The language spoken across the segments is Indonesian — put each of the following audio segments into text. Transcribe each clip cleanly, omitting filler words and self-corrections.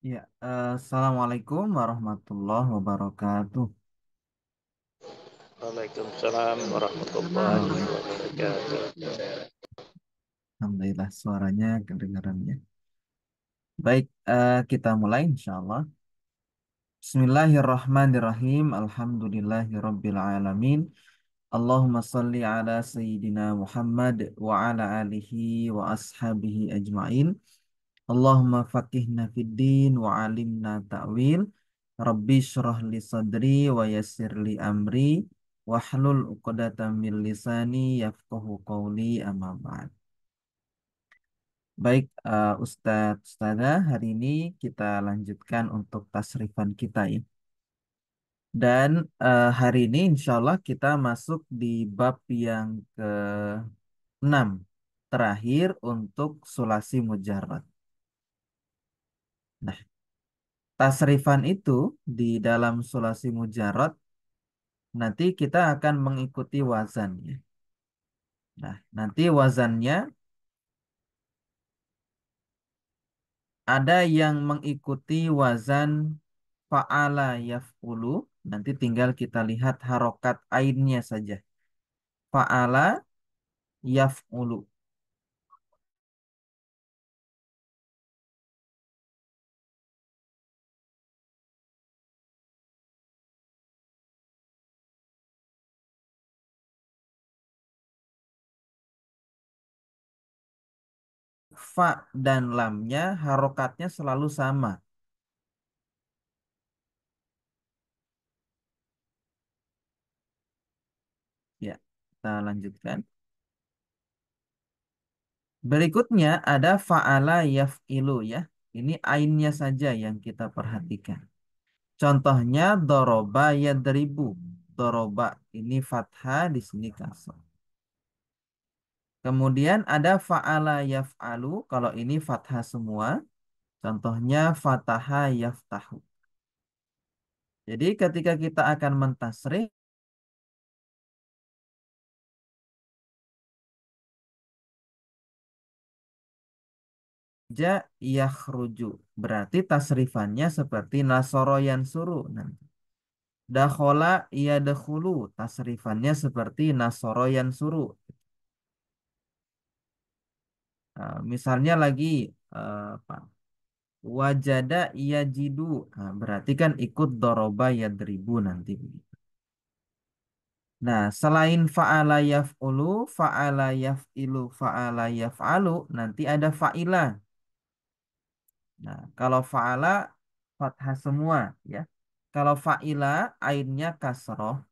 Ya, Assalamualaikum warahmatullahi wabarakatuh. Waalaikumsalam warahmatullahi Waalaikumsalam. wabarakatuh. Alhamdulillah suaranya kedengarannya. Baik, kita mulai insya Allah. Bismillahirrahmanirrahim. Alhamdulillahirabbil alamin. Allahumma salli ala sayyidina Muhammad wa ala alihi wa ashabihi ajmain. Allahumma faqihna fid din wa alimna ta'wil. Rabbi syrah li sadri wa yassir li amri wahlul 'uqdatam min lisani yafqahu qawli amma ba'd. Baik, Ustadz Ustadzah, hari ini kita lanjutkan untuk tasrifan kita ya. Dan hari ini insya Allah kita masuk di bab yang ke-6 terakhir untuk sulasi mujarrad. Nah, tasrifan itu di dalam sulasi mujarrad nanti kita akan mengikuti wazan ya. Nah, nanti wazannya ada yang mengikuti wazan fa'ala yaf'ulu. Nanti tinggal kita lihat harokat ainnya saja. Fa'ala yaf'ulu. Fa dan lamnya harokatnya selalu sama. Ya, kita lanjutkan. Berikutnya ada fa'ala yaf'ilu ya. Ini ainnya saja yang kita perhatikan. Contohnya doroba yadribu. Doroba ini fathah, di sini kasar. Kemudian ada fa'ala yaf'alu. Kalau ini fathah semua. Contohnya fataha yaftahu. Jadi ketika kita akan mentasrih, ja yakhruju. Berarti tasrifannya seperti nasoro yansuru. Nanti. Dakhola yadkhulu. Tasrifannya seperti nasoro yansuru. Misalnya lagi apa? Wajada yajidu. Nah, berarti kan ikut doroba yadribu nanti. Nah, selain fa'ala yaf'ulu, fa'ala yaf'ilu, fa'ala yaf'alu, nanti ada fa'ilah. Nah, kalau fa'ala fathah semua ya. Kalau fa'ila ainnya kasroh.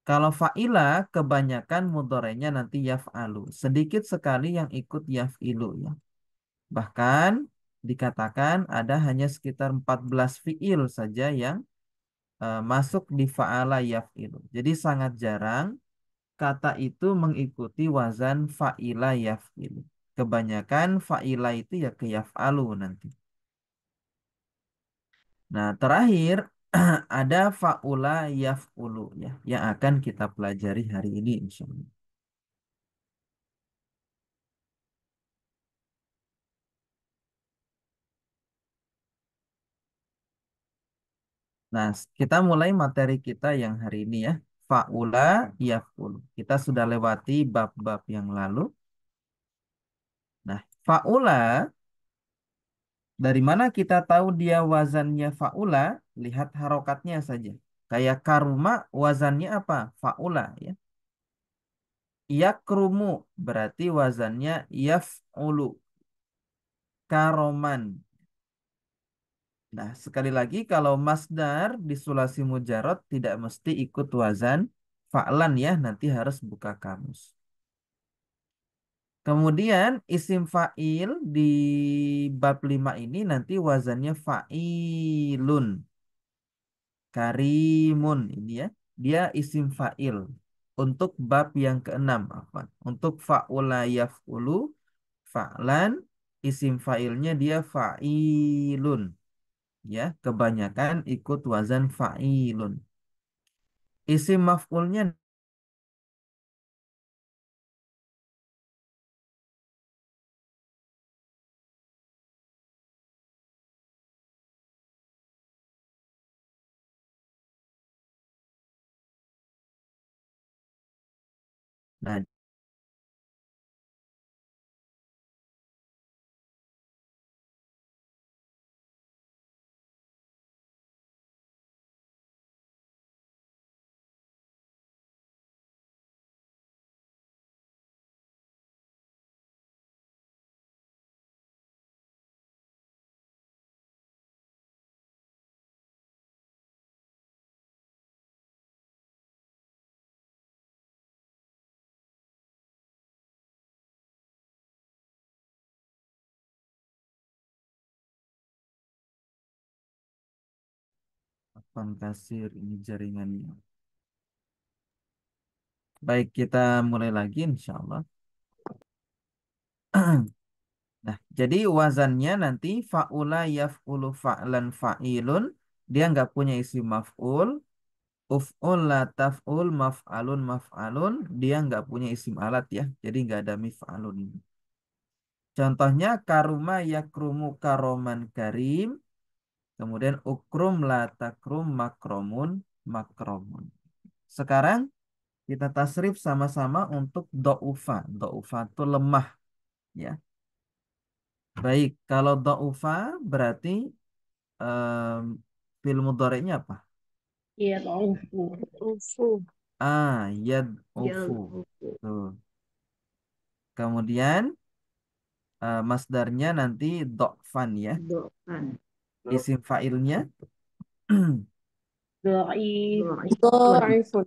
Kalau fa'ila kebanyakan mudorenya nanti yaf'alu. Sedikit sekali yang ikut yaf'ilu ya. Bahkan dikatakan ada hanya sekitar 14 fi'il saja yang masuk di fa'ala yaf'ilu. Jadi sangat jarang kata itu mengikuti wazan fa'ila yaf'ilu. Kebanyakan fa'ila itu ya ke yaf'alu nanti. Nah, terakhir ada fa'ula yaf'ulu ya yang akan kita pelajari hari ini insyaallah. Nah, kita mulai materi kita yang hari ini ya. Fa'ula yaf'ulu. Kita sudah lewati bab-bab yang lalu. Nah, fa'ula dari mana kita tahu dia wazannya fa'ula? Lihat harokatnya saja. Kayak karuma wazannya apa? Fa'ula ya. Yakrumu berarti wazannya yaf'ulu. Karoman. Nah, sekali lagi kalau masdar di sulasi mujarad tidak mesti ikut wazan fa'lan ya, nanti harus buka kamus. Kemudian isim fa'il di bab 5 ini nanti wazannya fa'ilun. Karimun ini ya. Dia isim fa'il. Untuk bab yang keenam. Untuk fa'ula yaf'ulu. Fa'lan. Isim fa'ilnya dia fa'ilun. Ya, kebanyakan ikut wazan fa'ilun. Isim maf'ulnya Nah, Afan kasir ini jaringannya. Baik, kita mulai lagi insya Allah. Nah, jadi wazannya nanti faula yaf'ulu fa'lan fa'ilun. Dia nggak punya isim maf'ul. Uf'ul la taf'ul maf'alun maf'alun. Dia nggak punya isim alat ya. Jadi nggak ada mif'alun ini. Contohnya karuma yakrumu karoman karim. Kemudian ukrum la takrum makromun makromun. Sekarang kita tasrif sama-sama untuk do'ufa. Do'ufa itu lemah ya. Baik, kalau do'ufa berarti em, fi'il mudhari'nya apa? Yad'ufu. Ufu. Yad'ufu. Tuh. Kemudian masdarnya nanti do'fan ya. Do'an. Isim fa'ilnya Do'ifun. Dha'ifun.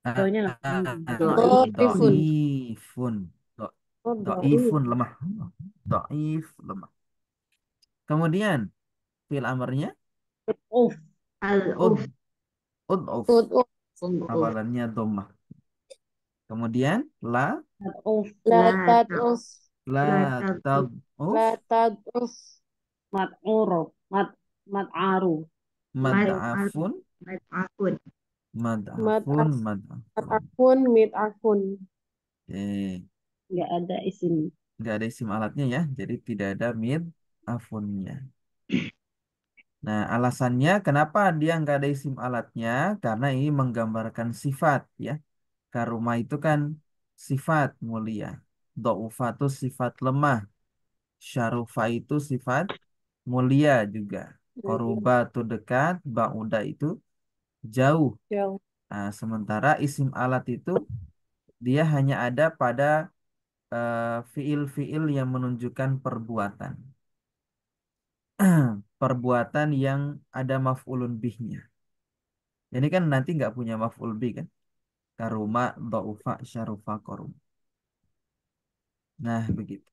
Do'nya Dha'ifun. do'ifun. Do- Oh, Do'ifun dha'if. lemah. Do'if lemah. Kemudian fi'il amarnya Uf. ud Al-uf. ud'uf. Ud'uf. Uf. Awalannya dhammah. Kemudian Uf. La tad'uf. la La tad'uf tad'uf. Mat'uruf. Mat'aru. mad'afun Mat'afun. mad'afun mad'afun. Mat'afun. Mit'afun. Oke, Nggak ada isim. nggak ada isim alatnya ya, jadi tidak ada mid afunnya. Nah, alasannya kenapa dia nggak ada isim alatnya? Karena ini menggambarkan sifat ya. Karuma itu kan sifat mulia. Do'ufa itu sifat lemah. Syarufa itu sifat mulia juga. Koruba itu dekat, ba'uda itu jauh. Jauh. Nah, sementara isim alat itu dia hanya ada pada fiil-fiil yang menunjukkan perbuatan. Perbuatan yang ada maf'ulun bihnya. Ini kan nanti nggak punya maf'ul bih kan? Karuma, dha'ufa, syarufa, korum. Nah, begitu.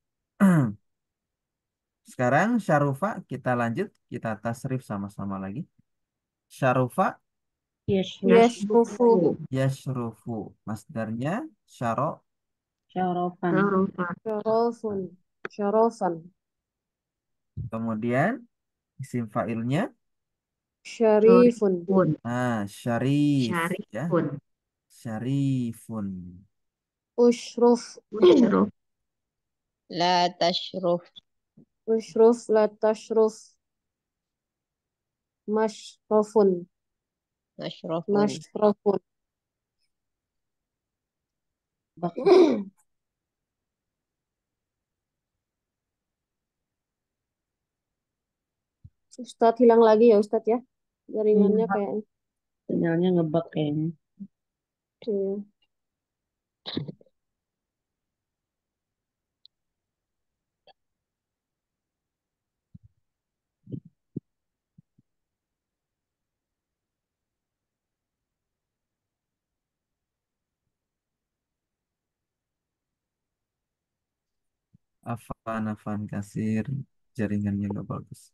Sekarang syarufa kita lanjut, kita tasrif sama-sama lagi. Syarufa Yashrufu. yashrufu. Masdarnya syaro. Syarofan. Syarofun. Syarofan. Kemudian isim fa'ilnya Syarifun. syarif ya. Syarifun. Ushruf. لا تشرف Ushruf. La tashruf. Mashrofun. مشرف Mashrofun. Ustadz hilang lagi ya Ustadz ya. Jaringannya kayaknya. Sinyalnya ngebug kayaknya. Iya. Afan kasir. Jaringannya nggak bagus.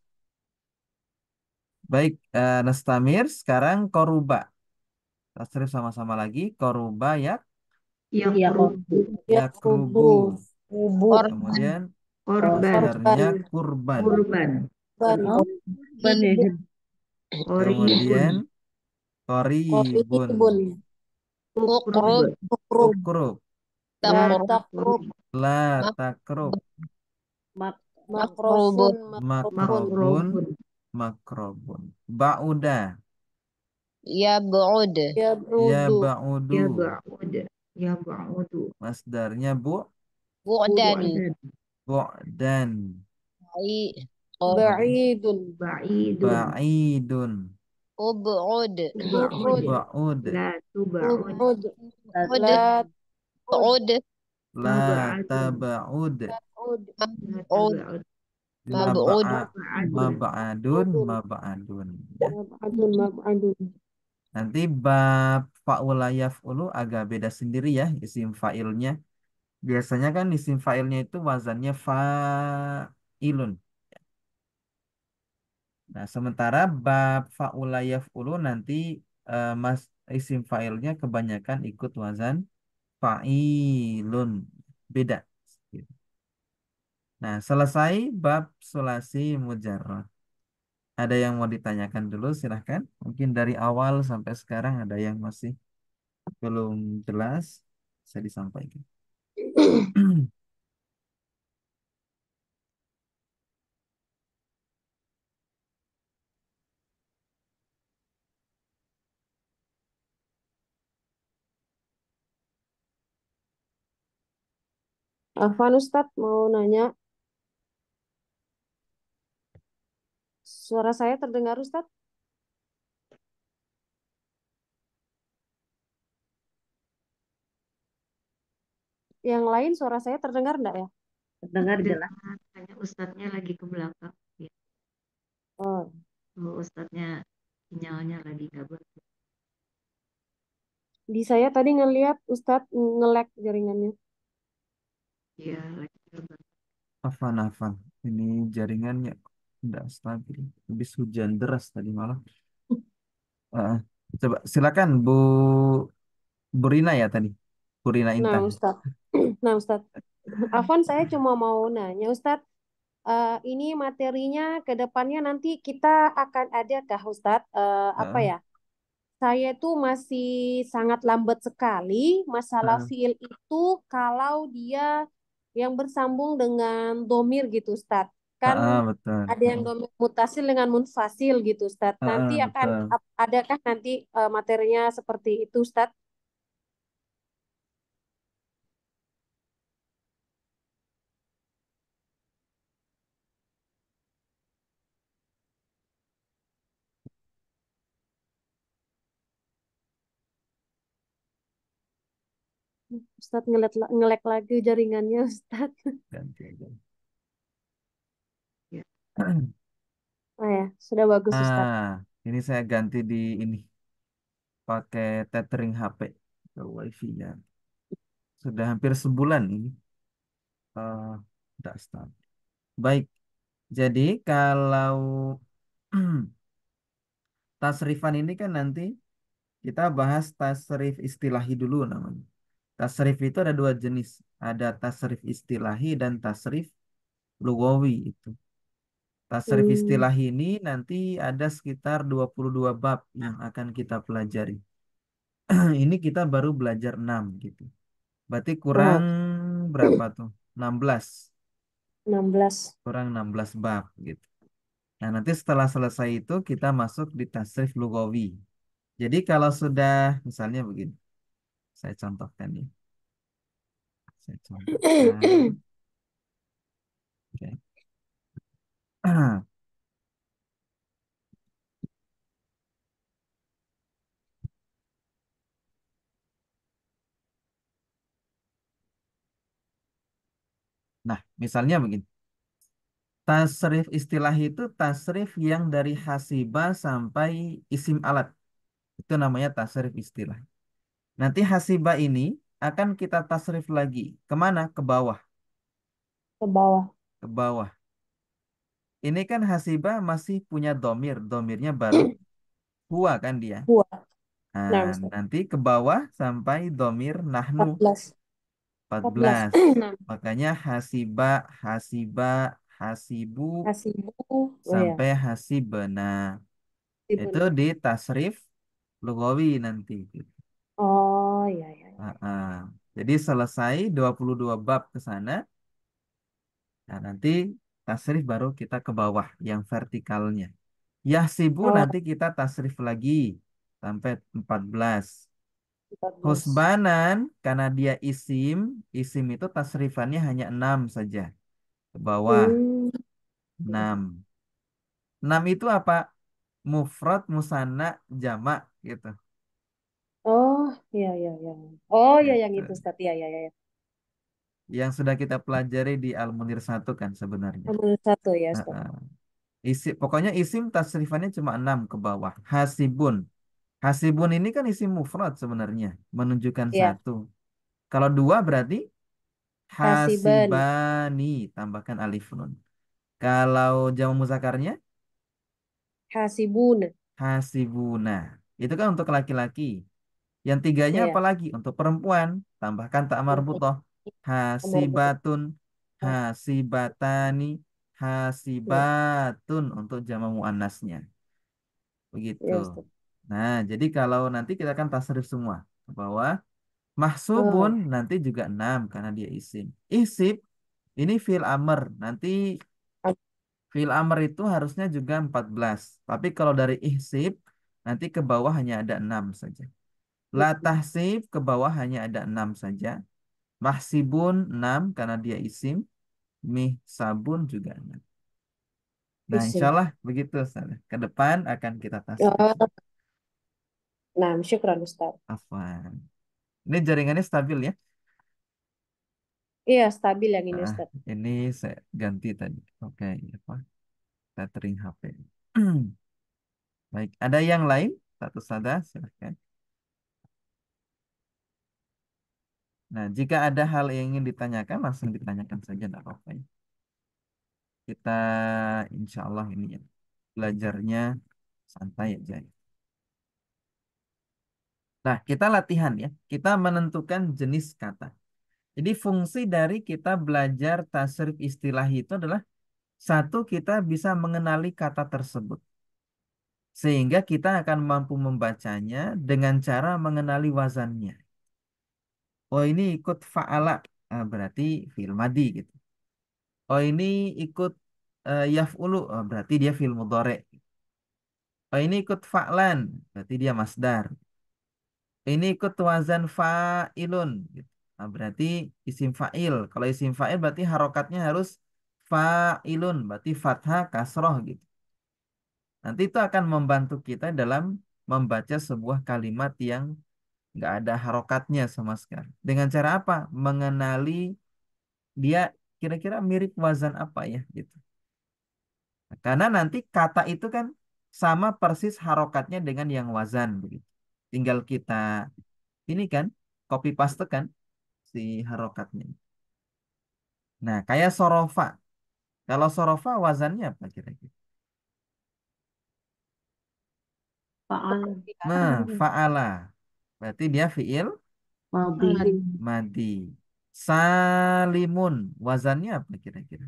Baik, Nastamir. Sekarang koruba. Tasrif sama-sama lagi. Koruba ya. Iya, kok. Yakrubu. Ubu. Kemudian Korban. masdarnya kurban. Ban. Oh, ban ya. Kemudian koribun. Koribun. أقرب Ukrub. Ukrub. La تقرب takrub. La takrub. Mak مقرب Makrosun. Makrobun. Makrobun. Makrobun. Ba'uda. يبعد Ya Ya brudu. ba'udu. Yab'udu. Masdarnya Bu'dan. Bu'dan. bu'dan. Baik. Ba'idun. Ba'idun. Ba'idun. Ub'ud. Ub'ud. Ba'ud. La tuba'ud. Ub'ud. La Ud. La Ud. La taba'adun. taba'ud. ta'ud. La Ud. taba'ud. Mab'ud. Mab'adun. Mab'adun. Udun. Mab'adun. Ya. Mab'adun. Mab'adun. Nanti bab fa'ula yaf'ulu agak beda sendiri ya isim fa'ilnya. Biasanya kan isim fa'ilnya itu wazannya fa'ilun. Nah, sementara bab fa'ula yaf'ulu nanti mas isim fa'ilnya kebanyakan ikut wazan fa'ilun. Beda. Nah, selesai bab sulasi mujarrad. Ada yang mau ditanyakan dulu, silahkan. Mungkin dari awal sampai sekarang ada yang masih belum jelas, saya disampaikan. Afwan Ustadz mau nanya, suara saya terdengar Ustadz? Yang lain suara saya terdengar enggak ya? Terdengar jelas. Hanya ustadznya lagi ke belakang. Ya. Oh, Oh, ustadznya sinyalnya lagi nggak bagus. di saya tadi ngelihat Ustadz nge-lag jaringannya. Iya, lagi nggak bagus. Afan. Ini jaringannya tidak stabil. Habis hujan deras tadi malam. Eh, coba silakan Bu Rina ya tadi. Bu Rina Nah Intan. Ustadz, nah Ustadz, Afwan saya cuma mau nanya Ustadz, ini materinya ke depannya nanti kita akan adakah Ustadz, apa Eh, ya? Saya itu masih sangat lambat sekali masalah eh, fiil itu kalau dia yang bersambung dengan domir gitu Ustadz. Kan betul. ada yang domir mutasil dengan munfasil gitu Ustadz. Nanti akan Betul. adakah nanti materinya seperti itu Ustadz? Ustadz ngelek lagi jaringannya Ustadz. Ganti aja. Ya. Oh ya, sudah bagus Ustadz. Ini saya ganti di ini pakai tethering HP ke WiFi ya. Sudah hampir sebulan ini. Tidak stabil. Baik, jadi kalau tasrifan ini kan nanti kita bahas tasrif istilahi dulu namanya. Tasrif itu ada dua jenis. Ada tasrif istilahi dan tasrif lugawi itu. Tasrif Hmm. istilahi ini nanti ada sekitar 22 bab yang akan kita pelajari. Ini kita baru belajar 6 gitu. Berarti kurang Oh, berapa tuh? 16. 16. Kurang 16 bab gitu. Nah, nanti setelah selesai itu kita masuk di tasrif lugawi. Jadi kalau sudah misalnya begini, saya contohkan nih. Saya contohkan. Oke. Nah, misalnya begini. Tasrif istilah itu tasrif yang dari hasibah sampai isim alat. Itu namanya tasrif istilah. Nanti hasibah ini akan kita tasrif lagi. Kemana? Ke bawah. Ke bawah. Ke bawah. Ini kan hasibah masih punya domir. Domirnya baru huwa kan dia. Dua. Nah, Nah, Ustadz. nanti ke bawah sampai domir nahnu 14. 14. 14. Nah, Makanya hasiba, hasibu, kasih buku. Oh ya, sampai hasibna. Itu benar. di tasrif lugawi nanti. Gitu. Oh ya ya. Jadi selesai 22 bab ke sana. Nah, nanti tasrif baru kita ke bawah yang vertikalnya. Yahsibu Oh, nanti kita tasrif lagi sampai 14. 14. Husbanan karena dia isim, isim itu tasrifannya hanya 6 saja. Ke bawah Hmm. 6. 6 itu apa? Mufrad, musanna, jamak gitu. Oh, iya, iya, iya. Oh, ya yang Gitu. itu, Ustaz. Iya, iya, iya. Yang sudah kita pelajari di Al-Munir 1 kan sebenarnya. Nomor satu ya, Ustaz. Heeh. Pokoknya isim tasrifannya cuma 6 ke bawah. Hasibun. Hasibun ini kan isim mufrad sebenarnya. Menunjukkan Iya, satu. Kalau dua berarti hasiban, hasibani. Tambahkan alif nun. Kalau jamak muzakarnya hasibun. hasibuna. Itu kan untuk laki-laki. Yang tiganya apa Iya, lagi? Untuk perempuan. Tambahkan tak marbutoh. nomor satu. Hasibatun. Hasibatani. Iya, Hasibatun untuk jamak muannasnya. Begitu. iya, Ustaz. Nah, jadi kalau nanti kita akan tasrif semua ke bawah. Mahsubun Oh, nanti juga 6 karena dia isim. Isib ini fil amr. Nanti fil amr itu harusnya juga 14. Tapi kalau dari ihsib nanti ke bawah hanya ada 6 saja. La tahsib ke bawah hanya ada 6 saja. Mahsibun 6 karena dia isim. Mihsabun juga 6. Nah, insya isim. Allah begitu. Ustaz. Ke depan akan kita tasrif. Oh, nah, syukran, Ustaz. Afwan. Ini jaringannya stabil ya. Iya, stabil yang ini, Ah, Ustaz. ini saya ganti tadi. Oke, apa? Tethering HP. Baik, ada yang lain? Satu saja, silahkan. Nah, jika ada hal yang ingin ditanyakan, langsung ditanyakan saja, tidak apa-apa ya. Kita insya Allah ini ya, belajarnya santai aja. Nah, kita latihan ya. Kita menentukan jenis kata. Jadi fungsi dari kita belajar tasrif istilah itu adalah satu, kita bisa mengenali kata tersebut. Sehingga kita akan mampu membacanya dengan cara mengenali wazannya. Oh ini ikut fa'ala, berarti fi'il madi gitu. Oh ini ikut yaf'ulu, berarti dia fi'il mudhari. Oh ini ikut fa'lan, berarti dia masdar. Ini ikut wazan fa'ilun, gitu. Nah, berarti isim fa'il. Kalau isim fa'il berarti harokatnya harus fa'ilun, berarti fathah kasroh gitu. Nanti itu akan membantu kita dalam membaca sebuah kalimat yang nggak ada harokatnya sama sekali. Dengan cara apa? Mengenali dia kira-kira mirip wazan apa ya gitu. Karena nanti kata itu kan sama persis harokatnya dengan yang wazan begitu. Tinggal kita ini kan copy paste kan si harokatnya. Nah, kayak sorofa. Kalau sorofa wazannya apa kira-kira? Faal. Nah, fa'ala. Berarti dia fiil Madi. madi. Salimun. Wazannya apa kira-kira?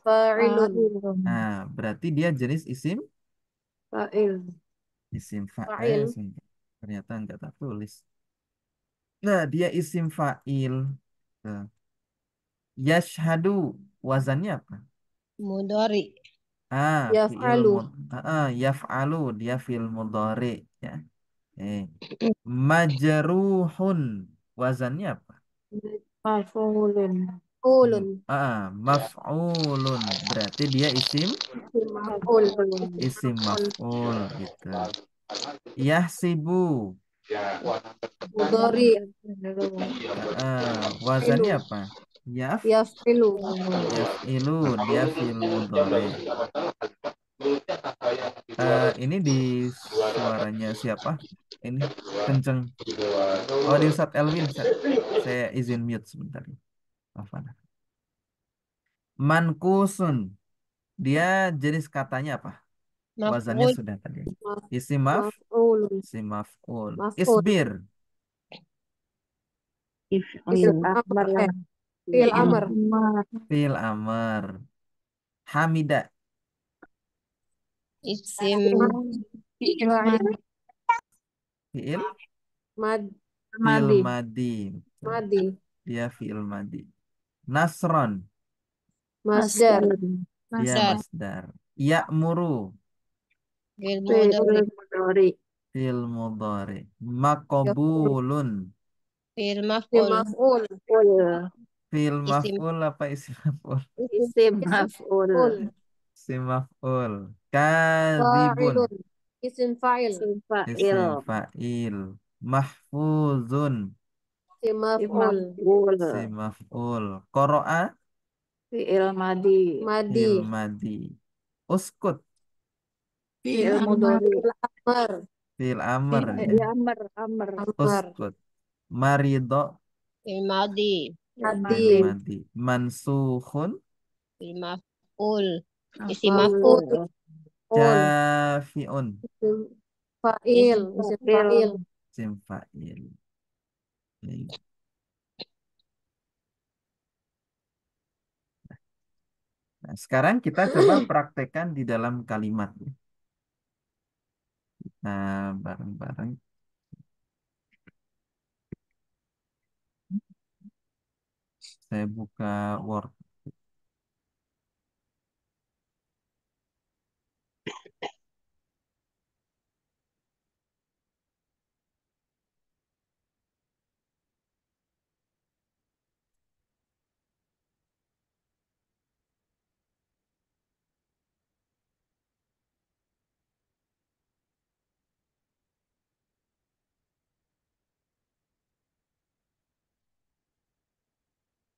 Fa'ilun. Nah, berarti dia jenis isim Fa'il. isim fa'il. Fa'il. Ternyata nggak tak tulis. Nah, dia isim fa'il. Tuh. Yashhadu. Wazannya apa? Mudhari. Yaf'alu. Yaf'alu. Dia fi'il mudhari. Ya. Eh. Majruhun. Wazannya apa? Maf'ulun. M- Ulun. Maf'ulun. Berarti dia Maf'ul. isim maf'ul gitu. Yahsibu. Mudhari. Wazannya Ilu. apa? Yaf. Yaf'ilu. Yaf'ilu. Dia fi'il mudhari. Ini di suaranya siapa? Ini kenceng. Oh, di Ustadz Elvin. Saya izin mute sebentar. Afwan. Mankusun. Dia jenis katanya apa? Wazannya Maf'ul. sudah tadi. Maf- Isim Maf'ulun. isim maf'ul. Maf'ul. Isbir. Isim If'il. amr. Fi'il amr. Fil amr. Hamida. Isim Fi'il madi. Fiil. Mad. Fil Madi. madi. Betul. Madi. Dia fiil madi. Nasron. Masdar. Dia Masdar. masdar. Ya'muru. Fi'il Fi'il mudhari. mudhari. Fil mudhari. Yaf'ul. Maqbulun. Fil Isim maf'ul. maf'ul. Maf'ul. Fil Isim maf'ul apa isi maf'ul? isim Isim Isim maf'ul. maf'ul. Isim maf'ul. Kadzibun. Fa'ilun. Isim fa'il. Isim fa'il. Isim fa'il. Mahfuzun. Isim Isim maf'ul. maf'ul. Isim maf'ul. Qara'a. Fi'il madi. Madi. Fil madi. Uskut. Fi'il Amar. mudhari. Amar. Fil amr. Ya amr. Amr. Amar. Uskut. Marido. fil madi. Fi'il Fil madi. Madi. madi. Mansukhun. Fil maf'ul. Isim Maf'ul. maf'ul. Maf'ul. Ul. Jafi'un. Isim fa'il. Isim Isim Fa'il. fa'il. Isim fa'il. Oke. Nah, sekarang kita coba praktekkan di dalam kalimat. Nah, bareng-bareng. Saya buka Word.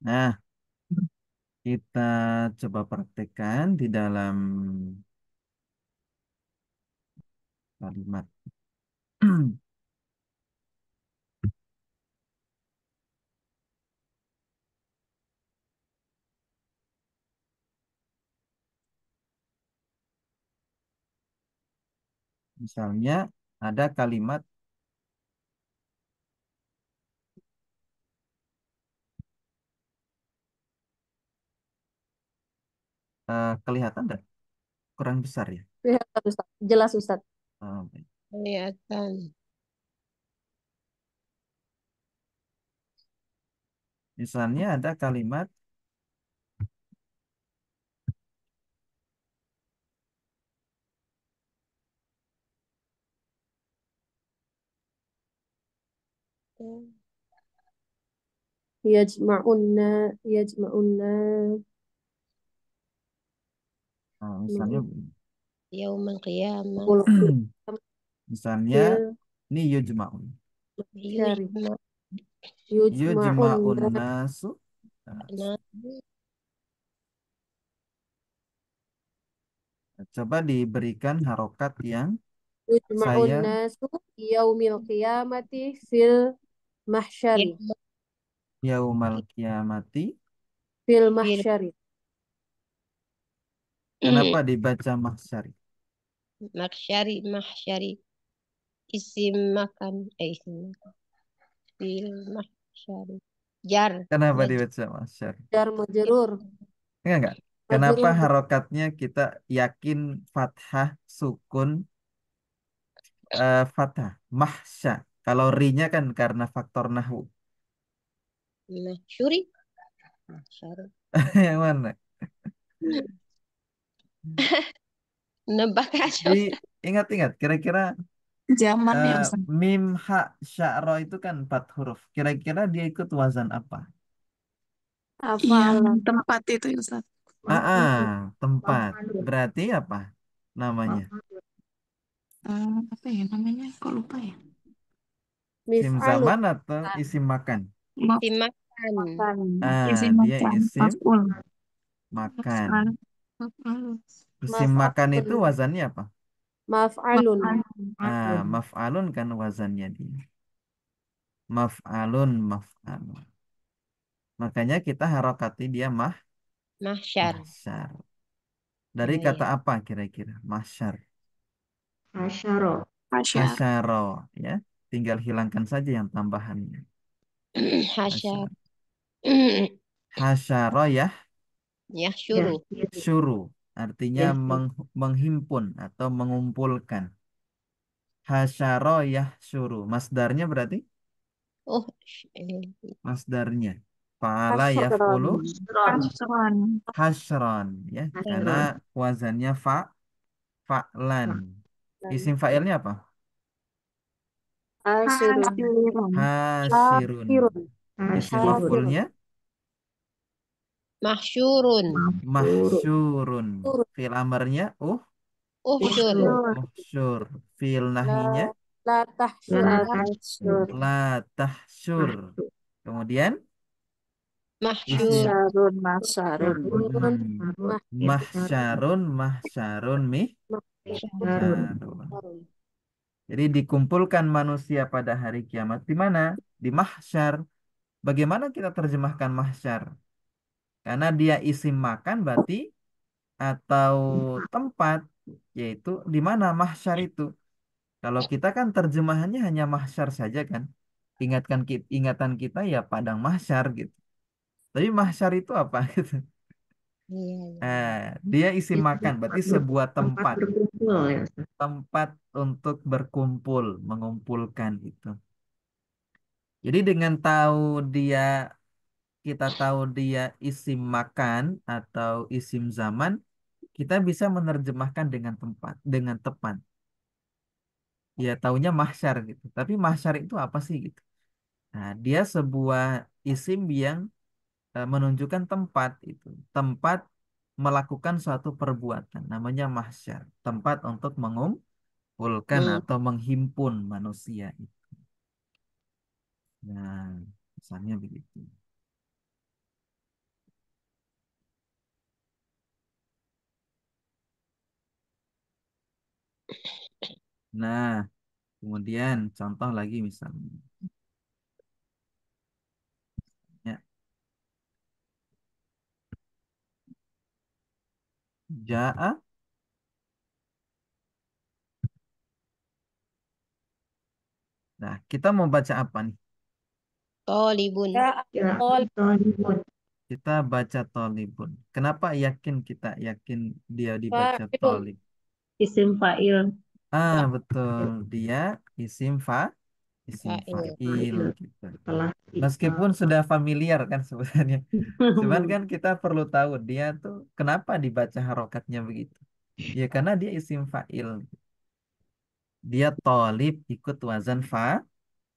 Nah, kita coba praktekkan di dalam kalimat. Misalnya ada kalimat kelihatan nggak? Kurang besar ya. Kelihatan, Ustaz. Jelas, Ustaz. Baik. Kelihatan. Misalnya ada kalimat Yajma'unna. Yajma'unna. misalnya begini. Yaumal qiyamah. Mul- Misalnya Fil ini yujma'un. syari. Yujma. Yujma'un Yujma'unna. nasu. Nah, coba diberikan harokat yang Yujma'un saya nasu yaumil qiyamati fil mahsyari. yaumal kiamati. Fil Fil mahsyari. Kenapa dibaca mahsyari? mahsyari. Mahsyari. Isim makan. Isim makan. Fil mahsyari. Jar. Kenapa Maj. dibaca mahsyari? Jar majrur. Enggak. Kenapa Majrur. harokatnya kita yakin fathah, sukun, fathah, mahsya. Kalau ri-nya kan karena faktor nahwu. Mahsyuri. Mahsyari. Yang mana? Nebak aja. Ingat-ingat, kira-kira Zamannya eh, Ustaz. mim, ha, sya'ro itu kan 4 huruf. Kira-kira dia ikut wazan apa? Yang Hafalan. tempat itu Ustaz. Tempat. Berarti apa namanya? Apa ya namanya? Kok lupa ya? Isim Mif'alun. zaman atau isim makan? Maaf. Isim makan. Isi Dia makan. isim Maf'ul. makan. Maf'al. Maf'al. Isim makan itu Maf'alun. wazannya apa? Maf'alun. Maf'alun kan wazannya dia. Maf'alun, maf'alun. Makanya kita harokati dia Mahsyar. mahsyar. Dari Iya, kata iya. apa kira-kira? Mahsyar. Hasyaro. Hasyar. Hasyaro, ya. Tinggal hilangkan saja yang tambahannya. Hasyar. Hasyar. Hasyaro ya, Ya, Ya. syuruh. syuru. Artinya Ya. menghimpun atau mengumpulkan. Hasyaro ya, syuru. Masdarnya berarti? Oh, Masdarnya. Fa'ala Hasyron. yaf'ulu Kasron. hasyron. Ya. Karena Hasyron. wazannya fa'lan. Dan Isim fa'ilnya apa? Hasirun. Hasirun. Hasyirun. Hasirun. Isim Hasirun. Hasirun. maf'ulnya Mahsyurun. Mahsyurun. mahsyurun. Surun. Fi'il amarnya Uhsyur. Usyur. uhsyur. Fi'il La, nahinya la tahsyur. La Ya. tahsyur. la tahsyur. Mahsyur. Kemudian Mahsyur. isim Masyarun. Masyarun. Surun. hmm, Mahsyarun. mahsyarun mahsyarun Mahsyarun. mihsyarun. Mahsyarun. Jadi dikumpulkan manusia pada hari kiamat di mana? Di mahsyar. Bagaimana kita terjemahkan mahsyar? Karena dia isim makan berarti atau tempat, yaitu di mana mahsyar itu. Kalau kita kan terjemahannya hanya mahsyar saja kan. Ingatan kita ya padang mahsyar gitu. Tapi mahsyar itu apa gitu? Iya, iya. Dia isim Itu makan berarti sebuah tempat tempat, berkumpul ya, Ustaz. tempat untuk berkumpul, mengumpulkan itu. Jadi dengan kita tahu dia isim makan atau isim zaman, kita bisa menerjemahkan dengan tempat, dengan tepat. Ya taunya mahsyar gitu. Tapi mahsyar itu apa sih gitu? Nah, dia sebuah isim yang menunjukkan tempat itu. Tempat melakukan suatu perbuatan. Namanya mahsyar. Tempat untuk mengumpulkan Hmm. atau menghimpun manusia itu. Nah, misalnya begitu. Nah, kemudian contoh lagi misalnya. Ya, ja'a. Nah, kita mau baca apa nih? Tolibun. Ya, Ya, tol. Tolibun. Kita baca tolibun. Kenapa kita yakin dia dibaca Fa'ilun. tolib? Isim fa'il. Betul. Dia isim isim Fa'il. fa'il Fa'il. gitu. Setelah Meskipun sudah familiar kan sebenarnya. Cuman kan kita perlu tahu dia tuh kenapa dibaca harokatnya begitu. Ya karena dia isim fa'il. Dia tolib ikut wazan Fa'il.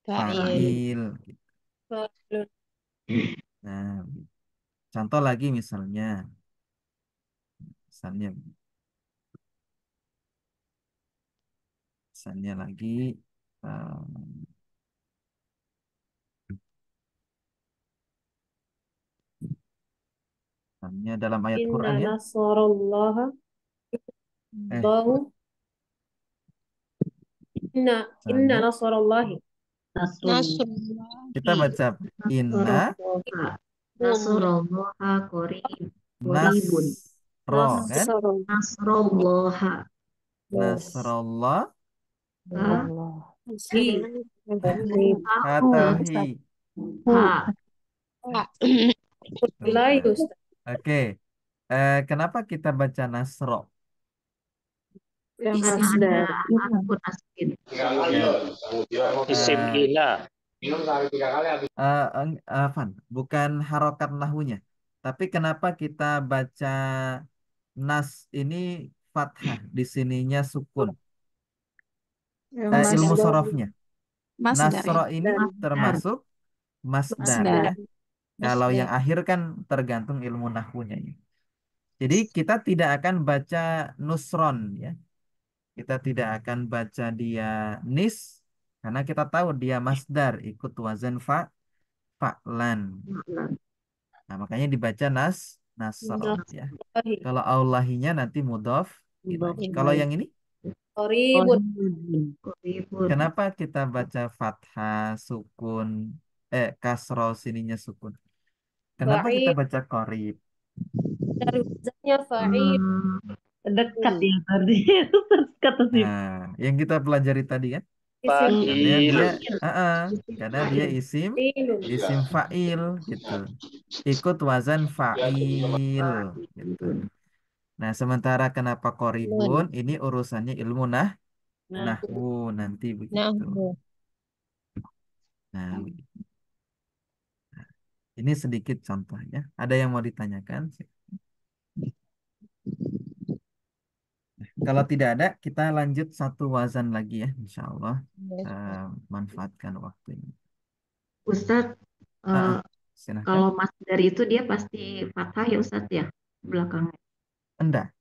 fa'il. Fa'ilun. Nah, contoh lagi misalnya, misalnya lagi, eh, misalnya dalam ayat Inna Quran ya. nasarallaha. Eh, Allahu. Inna misalnya nasarallahi. Nasrullah. kita baca apa? Inna Nasrullah. Nasrullah koribun. nasro kan? Nasarallah. Nasrullah. Nasrullah Allah. Korib. atau Ha. hi. Ha. Fa. Mulai Oke. Ustaz. Oke. Kenapa kita baca nasro? Yang Kan ada masdar. akun askin. Ya. Isim Eh, ila. Van, bukan harokat nahunya. Tapi kenapa kita baca nas ini fathah, di sininya sukun? Yang Ilmu Masdar. sorofnya. Masdar ya. Nasro ini Masdar. termasuk masdar Masdar. ya. Kalau yang Masdar. akhir kan tergantung ilmu nahwunya ya. Jadi kita tidak akan baca nusron ya. Kita tidak akan baca dia nis karena kita tahu dia masdar ikut wazan fa'lan. Nah, makanya dibaca nasro ya. Nasrallahi. Kalau Allahinya nanti mudhof Mudhof ilaih. Kalau ilaih. yang ini Qaribun. Koribun. kenapa kita baca fathah sukun kasro sininya sukun? Kenapa kita Fa'il. baca qorib? Dari wazannya fa'il. Dekat ya tadi. Kata sih. Nah, yang kita pelajari tadi kan, Isim karena Fa'il. dia, karena dia fa'ilun. isim fa'il gitu, ikut wazan fa'il gitu. Nah, sementara kenapa koribun? Nun. Ini urusannya ilmu Nah, nahwu nanti begitu. Nahwu. Nah, begitu. Ini sedikit contohnya. Ada yang mau ditanyakan? Kalau tidak ada, kita lanjut satu wazan lagi ya, insya Allah. manfaatkan waktunya. Ustadz, Ah, eh, ah, silahkan. kalau masdar itu dia pasti fathah ya Ustadz ya belakangnya. Enggak.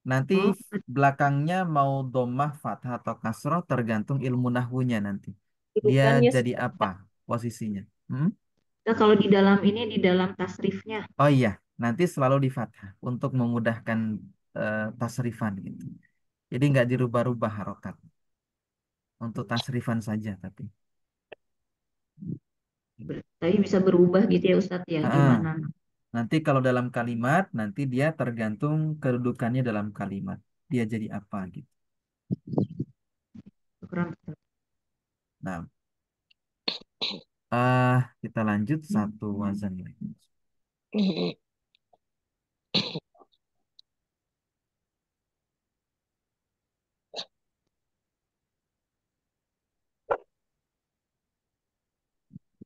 Nanti Oh, belakangnya mau domah, fathah atau kasroh tergantung ilmu nahwunya nanti. Dia Dudukannya jadi seperti apa posisinya? Hmm? nah, kalau di dalam ini di dalam tasrifnya. Oh iya, nanti selalu di fathah untuk memudahkan tasrifan gitu. Jadi nggak dirubah-rubah harokat untuk tasrifan saja tapi. Tapi bisa berubah gitu ya Ustadz ya Ah, gimana? nanti kalau dalam kalimat nanti dia tergantung kedudukannya dalam kalimat. Dia jadi apa gitu. Keren, Ustadz. Nah, kita lanjut satu wazan lagi.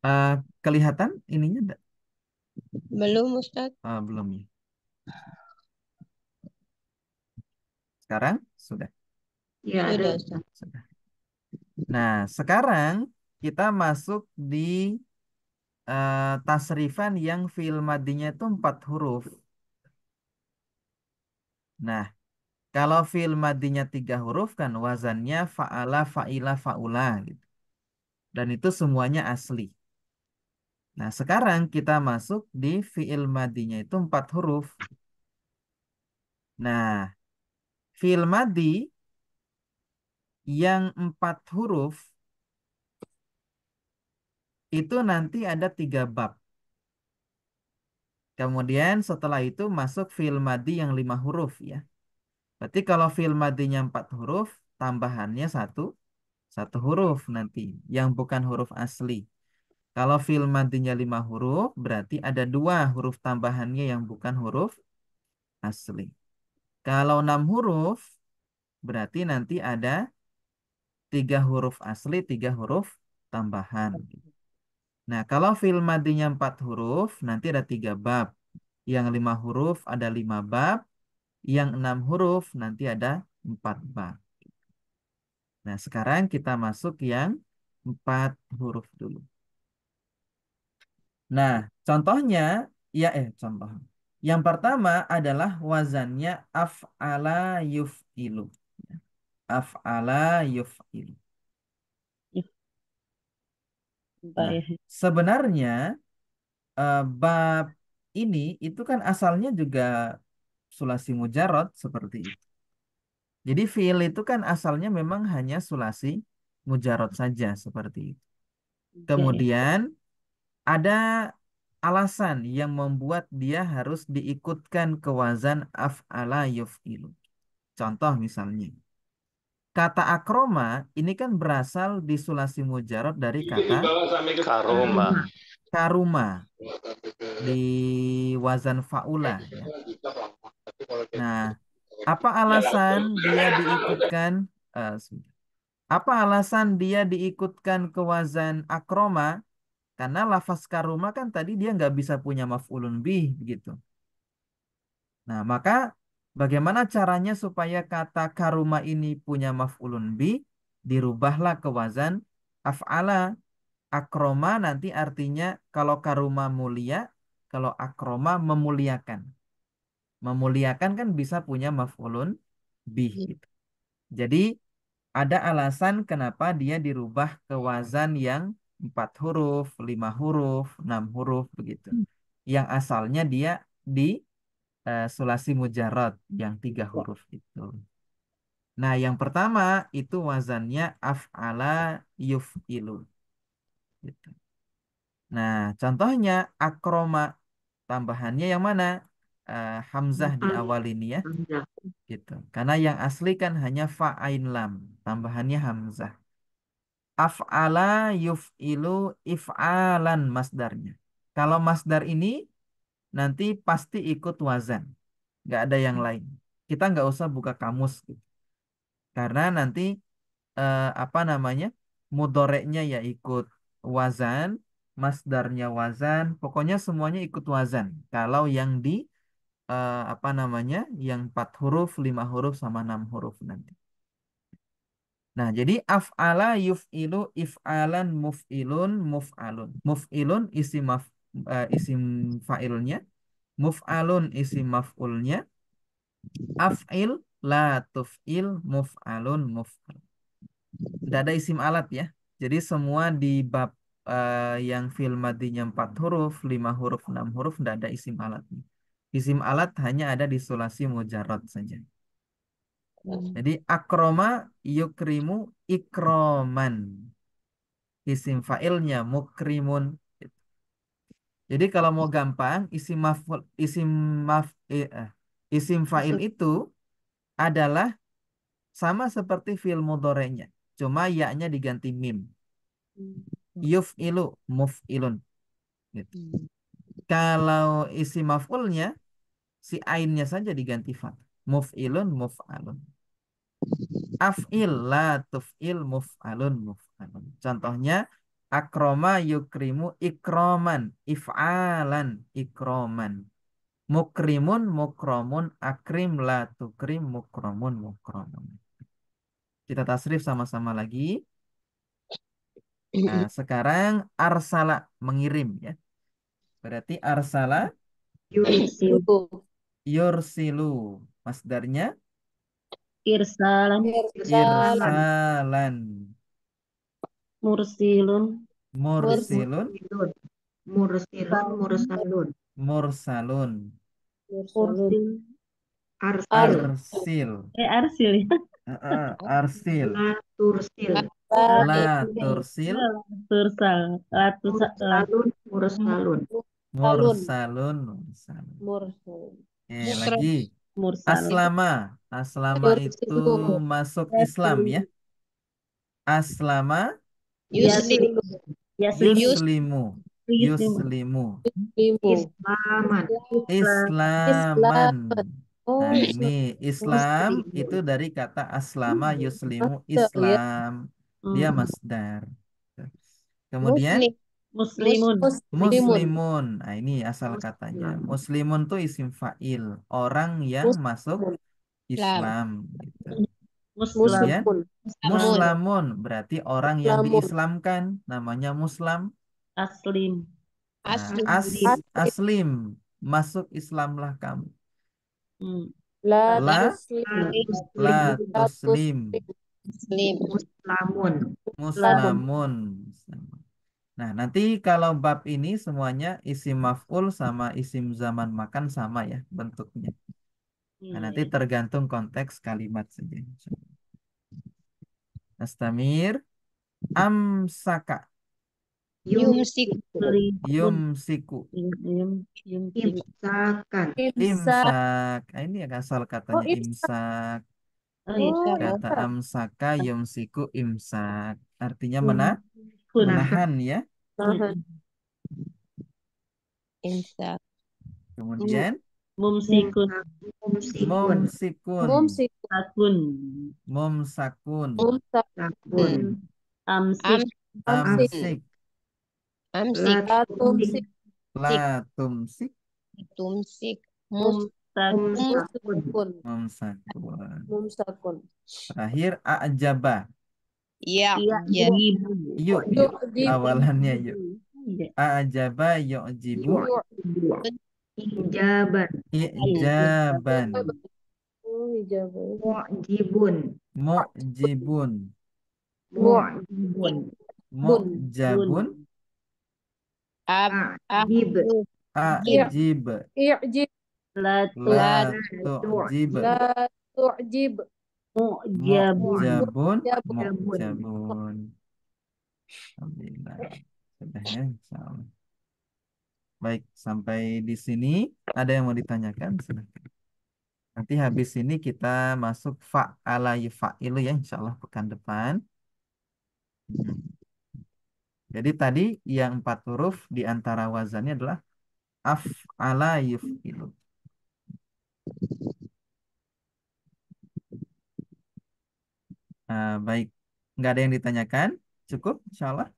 Eh, kelihatan ininya enggak? Belum Ustadz. Belum ya. Sekarang sudah. Ya ada Sudah Ustadz. Ustadz. Sudah. Nah, sekarang kita masuk di tasrifan yang fiil madinya itu 4 huruf. Nah, kalau fiil madinya 3 huruf kan wazannya fa'ala, fa'ila, fa'ula gitu. Dan itu semuanya asli. Nah, sekarang kita masuk di fiil madinya itu 4 huruf. Nah, fiil madi yang 4 huruf itu nanti ada 3 bab. Kemudian setelah itu masuk fiil madi yang 5 huruf ya. Berarti kalau fiil madinya 4 huruf, tambahannya satu huruf nanti yang bukan huruf asli. Kalau fiil madinya 5 huruf, berarti ada 2 huruf tambahannya yang bukan huruf asli. Kalau 6 huruf, berarti nanti ada 3 huruf asli, 3 huruf tambahan. Nah, kalau fiil madinya 4 huruf, nanti ada 3 bab. Yang 5 huruf ada 5 bab. Yang 6 huruf nanti ada 4 bab. Nah, sekarang kita masuk yang 4 huruf dulu. Nah, contohnya, contoh. Yang pertama adalah wazannya af'ala yuf'ilu. Af'ala yuf'ilu. Mbak Nah, ya. sebenarnya bab ini itu kan asalnya juga sulasi mujarot seperti itu. Jadi fiil itu kan asalnya memang hanya sulasi mujarot saja seperti itu. Ya, ya. Kemudian ada alasan yang membuat dia harus diikutkan ke wazan af'ala yuf'ilu. Contoh misalnya, kata akroma ini kan berasal di sulasi mujarot dari kata Karoma. karuma di wazan fa'ula ya. Nah, apa alasan dia diikutkan sebentar. Apa alasan dia diikutkan ke wazan akroma? Karena lafaz karuma kan tadi dia nggak bisa punya maf'ulun bih gitu. Nah, maka bagaimana caranya supaya kata karuma ini punya maf'ulun bih? Dirubahlah ke wazan af'ala. Akroma nanti artinya kalau karuma mulia, kalau akroma memuliakan. Memuliakan kan bisa punya maf'ulun bih gitu. Jadi ada alasan kenapa dia dirubah ke wazan yang 4 huruf, 5 huruf, 6 huruf begitu. Yang asalnya dia di sulasi mujarad yang 3 huruf itu. Nah, yang pertama itu wazannya af'ala yuf'ilu. Gitu. Nah, contohnya akroma tambahannya yang mana? Hamzah di Alif, awal ini ya. hamzah. Gitu. Karena yang asli kan hanya fa'ain lam, tambahannya hamzah. Af'ala yuf'ilu if'alan masdarnya. Kalau masdar ini nanti pasti ikut wazan. Nggak ada yang lain. Kita nggak usah buka kamus gitu. Karena nanti apa namanya? Mudoreknya ya ikut wazan, masdarnya wazan, pokoknya semuanya ikut wazan. Kalau yang di apa namanya? Yang 4 huruf, 5 huruf sama 6 huruf nanti. Nah, jadi af'ala yuf'ilu if'alan muf'ilun muf'alun. Muf'ilun isim fa'ilnya, muf'alun isim maf'ulnya, af'il la tuf'il muf'alun muf'al. Tidak ada isim alat ya. Jadi semua di bab yang fi'il madinya 4 huruf, 5 huruf, 6 huruf tidak ada isim alat. Isim alat hanya ada di sulasi mujarrad saja. Jadi akroma yukrimu ikroman. Isim fa'ilnya mukrimun. Jadi kalau mau gampang, maf, isim fa'il itu adalah sama seperti fi'il mudhari'nya. Cuma ya-nya diganti mim. Yuf'ilu muf'ilun. Gitu. Kalau isim maf'ulnya, si ainnya saja diganti fa. Muf'ilun muf'alun. Af'il la tuf'il muf'alun muf'alun. Contohnya akroma yukrimu ikroman if'alan ikroman. Mukrimun mukromun akrim la tukrim mukromun mukromun. Kita tasrif sama-sama lagi. Nah, sekarang arsala mengirim ya. Berarti arsala Yursil. yursilu. Masdarnya Irsalan, Irsalan. irsalan. mursilun, Mursilun Mursilun. Mursilun. Mursalun. mursalun. Mursalun. ursil, Arsil. Arsil. arsil ya. Arsil. La tursil. La Tursil. tursil Tursal, Mursalun. Mursalun. Salun. mursalun. Mursalun. Mursalun. Lagi. mursalun, Aslama. Aslama itu Yursilu. masuk Islam ya. Aslama yuslim, yaslim, yuslimu. Yuslimu. Limu. Islaman. islam, Islaman. Islam. Oh, Nah, ini Islam. Islam itu Muslimun. dari kata aslama yuslimu Betul ya. Islam. Dia hmm, masdar. Kemudian muslimun, Muslimun. muslimun. Nah, ini asal katanya. Muslim. Muslimun tuh isim fa'il. Orang yang masuk Muslimun. Islam gitu. muslim, Kemudian Muslimun. muslamun berarti orang yang Muslimun. diislamkan. Namanya muslam. aslim, Nah, Aslim. aslim. Masuk Islamlah kamu. hmm, La La tuslim. la Muslim. La tuslim. tuslim. Muslamun. Islamun. Muslamun. Nah, nanti kalau bab ini semuanya isim maf'ul sama isim zaman makan sama ya bentuknya. Nah, iya, nanti iya. tergantung konteks kalimat saja. Nastamir amsaka Yumsiku. Muslimun, yumsiku yumsik, Imsakan. Imsak. imsak. Nah, ini yang asal Oh, katanya imsak. imsak. oh iya, Oh, Kata imsak. amsaka yumsiku imsak. Artinya kun, Nahan. menahan ya. Nahan. imsak, Kemudian mumsikun, Mumsikun. mumsikun Mumsik. sakun, mumsakun Sakun. amsik, Amsik. amsik La Atumsik. la tumsik mumsak, Mumsakun. Mumsakun. mumsakun. Mumsakun. Terakhir a'jaba. iya, jibu, Yuk, yuk. Yu'jibu. Awalannya yuk. iya, A'jaba yu'jibu Yu'jibu. Ijaban. ijaban. Oh, ijabah. Mu'jibun. Mu'jibun. Mu'jibun. Bun. bun, Mu'jabun. Ajib. A'jib. I'jib. latu, La tu'jib. La tu'jib. mujabun, Mu'jabun. Mu'jabun. Mu'jabun. Alhamdulillah. Sudah ya, insyaallah. Baik, sampai di sini ada yang mau ditanyakan? Silahkan. Nanti habis ini kita masuk fa'ala yufa'ilu ya, insyaallah pekan depan. Hmm. Jadi tadi yang 4 huruf di antara wazannya adalah af'ala yuf'ilu. Baik, nggak ada yang ditanyakan? Cukup, insyaallah.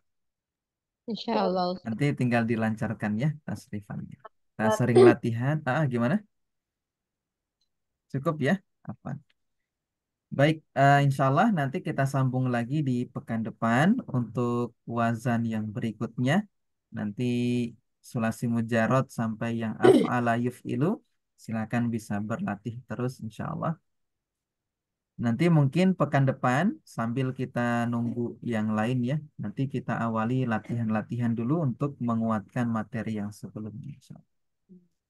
insyaallah. Nanti tinggal dilancarkan ya tasrifannya. Kita sering latihan. Gimana? Cukup ya? Apa? Baik, insya Allah nanti kita sambung lagi di pekan depan untuk wazan yang berikutnya. Nanti sulasi mujarot sampai yang af'ala yuf'ilu. Silakan bisa berlatih terus insya Allah. Nanti mungkin pekan depan sambil kita nunggu yang lain ya. Nanti kita awali latihan-latihan dulu untuk menguatkan materi yang sebelumnya, insya Allah.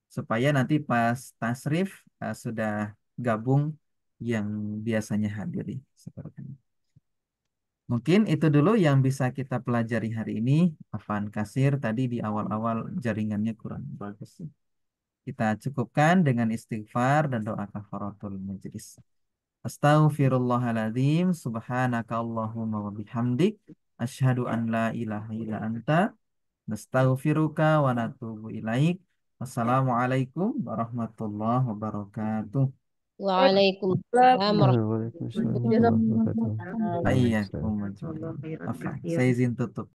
Supaya nanti pas tasrif sudah gabung yang biasanya hadiri seperti ini. Mungkin itu dulu yang bisa kita pelajari hari ini. Afan kasir tadi di awal-awal jaringannya kurang bagus. Kita cukupkan dengan istighfar dan doa kafaratul majlis. Astaghfirullahaladzim. Subhanaka Allahumma wa bihamdik. Asyhadu an la ilaha illa anta. Nastaghfiruka wa natubu ilaik. Wassalamualaikum warahmatullahi wabarakatuh. Waalaikumsalam Waalaikumsalam warahmatullahi wabarakatuh. Waalaikumsalam Ayyakum warahmatullahi ajmain. Afan, wabarakatuh. saya izin tutup.